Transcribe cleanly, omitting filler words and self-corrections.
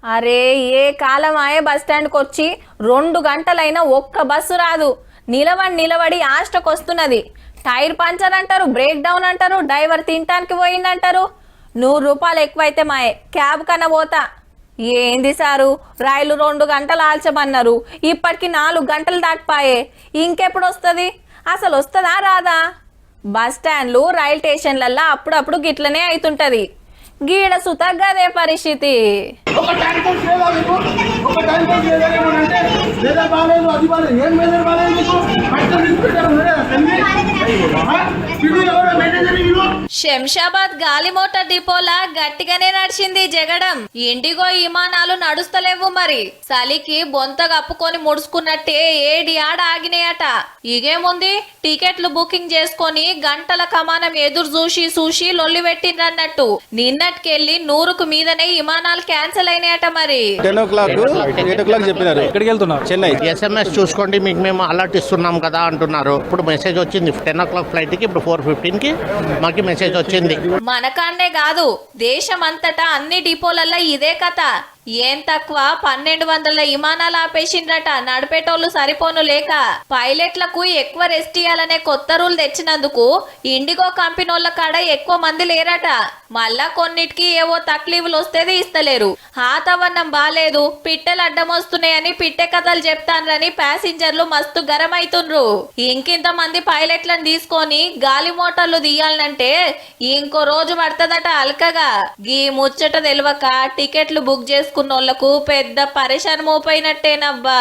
అరే ఏ కాలం ఆయే బస్ స్టాండ్కి వచ్చి 2 గంటలైనా ఒక్క బస్సు రాదు. నిలబడి ఆష్టకొస్తున్నది. టైర్ పంచర్ అంటారు, బ్రేక్ డౌన్ అంటారు, డ్రైవర్ తినటానికి పోయిందంటారు. 100 రూపాయలు ఎక్కువైతే మాయే క్యాబ్ కన్నా పోతా. ఏంది సారు, రైలు 2 గంటలు ఆల్చమన్నారు, ఇప్పటికి 4 గంటలు దాటిపాయే. ఇంకెప్పుడు వస్తుంది? అసలు వస్తుందా రాదా? బస్ స్టాండ్లు రైల్ స్టేషన్లల్లో అప్పుడప్పుడు గిట్లనే అవుతుంటది. గీడ సుత గదే పరిస్థితి. శంషాబాద్ గాలి మోటార్ డిపోలా గట్టిగానే నడిచింది జగడం. ఇండిగో విమానాలు నడుస్తలేవు మరి. చలికి బొంత కప్పుకొని ముడుచుకున్నట్టే ఏడి ఆడ ఆగినాయట. ఇగేముంది, టికెట్లు బుకింగ్ చేసుకొని గంటల కమానం ఎదురు చూసి లొల్లి పెట్టిండ్రన్నట్టు. నిన్నటికెళ్ళి 100కు మీదనే విమానాలు క్యాన్సిల్ అయినాయట. మరి 10 o'clock 8 o'clock చెప్పినారు. ఎక్కడికి వెళ్తున్నారు? చెన్నై. SMS చూసుకోండి, మీకు మేము అలర్ట్ ఇస్తున్నాం కదా అంటున్నారు. ఇప్పుడు మెసేజ్ వచ్చింది 10 o'clock ఫ్లైట్ కి, ఇప్పుడు 4:15కి మాకు మెసేజ్ వచ్చింది. మనకాన్నే కాదు, దేశమంతటా అన్ని డిపోలల్లో ఇదే కథ. ఏం తక్కువ 1200 విమానాలు ఆపేసిండ్రట. నడిపేటోళ్లు సరిపోను లేక పైలట్లకు ఎక్కువ రెస్ట్ ఇయ్యాలనే కొత్త రూల్ తెచ్చినందుకు ఇండిగో కంపెనీల కాడ ఎక్కువ మంది లేరట. మళ్ళా కొన్నిటికి ఏవో తక్లీఫ్లు వస్తేది ఇస్తలేరు. వాతావరణం బాలేదు, పిట్టెలు అడ్డం వస్తున్నాయని పిట్టె కథలు చెప్తానని ప్యాసింజర్లు మస్తు గరం అవుతుండ్రు. ఇంకింత మంది పైలట్లను తీసుకొని గాలి మోటార్లు తీయాలంటే ఇంకో రోజు పడుతుందట అల్కగా. గీ ముచ్చట తెలియక టికెట్లు బుక్ చేసుకున్నోళ్లకు పెద్ద పరేషాన్ మోపైనట్టేనబ్బా.